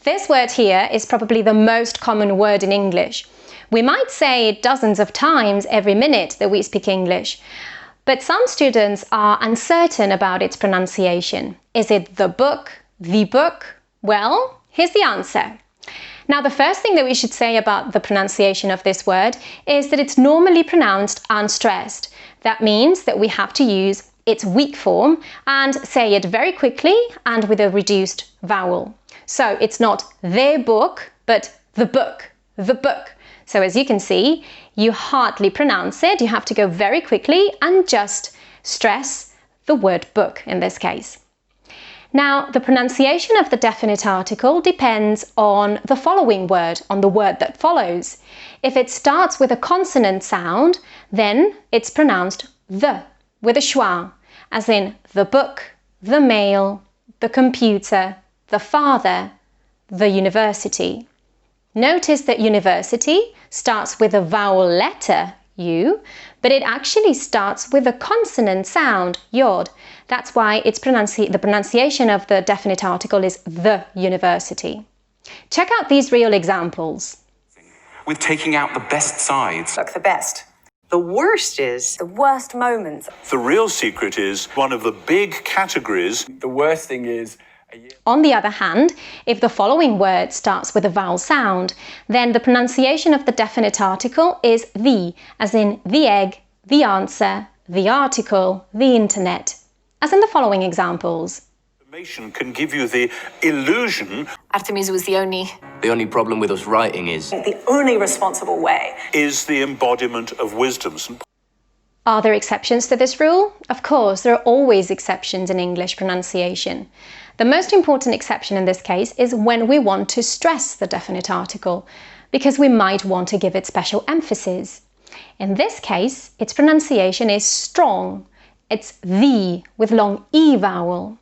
This word here is probably the most common word in English. We might say it dozens of times every minute that we speak English, but some students are uncertain about its pronunciation. Is it the book, the book? Well, here's the answer. Now, the first thing that we should say about the pronunciation of this word is that it's normally pronounced unstressed. That means that we have to use its weak form and say it very quickly and with a reduced vowel. So it's not their book, but the book, the book. So as you can see, you hardly pronounce it. You have to go very quickly and just stress the word book in this case. Now, the pronunciation of the definite article depends on the following word, on the word that follows. If it starts with a consonant sound, then it's pronounced the, with a schwa, as in the book, the mail, the computer, the father, the university. Notice that university starts with a vowel letter, U, but it actually starts with a consonant sound, yod. That's why the pronunciation of the definite article is the university. Check out these real examples. With taking out the best sides. Look, the best. The worst is the worst moments. The real secret is one of the big categories. The worst thing is on the other hand, if the following word starts with a vowel sound, then the pronunciation of the definite article is the, as in the egg, the answer, the article, the internet, as in the following examples. Information can give you the illusion. Artemisia was the only problem with us writing is the only responsible way. Is the embodiment of wisdom. Are there exceptions to this rule? Of course, there are always exceptions in English pronunciation. The most important exception in this case is when we want to stress the definite article, because we might want to give it special emphasis. In this case, its pronunciation is strong. It's the with long E vowel.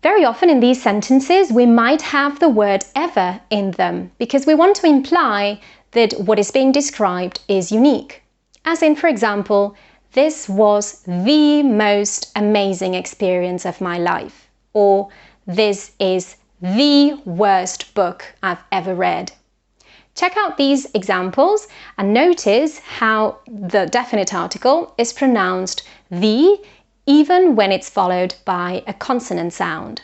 Very often in these sentences, we might have the word ever in them because we want to imply that what is being described is unique. As in, for example, this was the most amazing experience of my life. Or this is the worst book I've ever read. Check out these examples and notice how the definite article is pronounced the, even when it's followed by a consonant sound.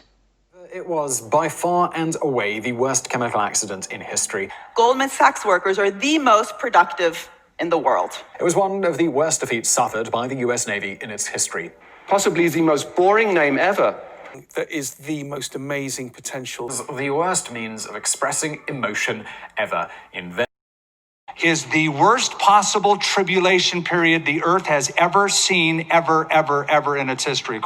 It was by far and away the worst chemical accident in history. Goldman Sachs workers are the most productive in the world. It was one of the worst defeats suffered by the US Navy in its history. Possibly the most boring name ever. that is the most amazing potential. The worst means of expressing emotion ever invented. Is the worst possible tribulation period the earth has ever seen, ever in its history.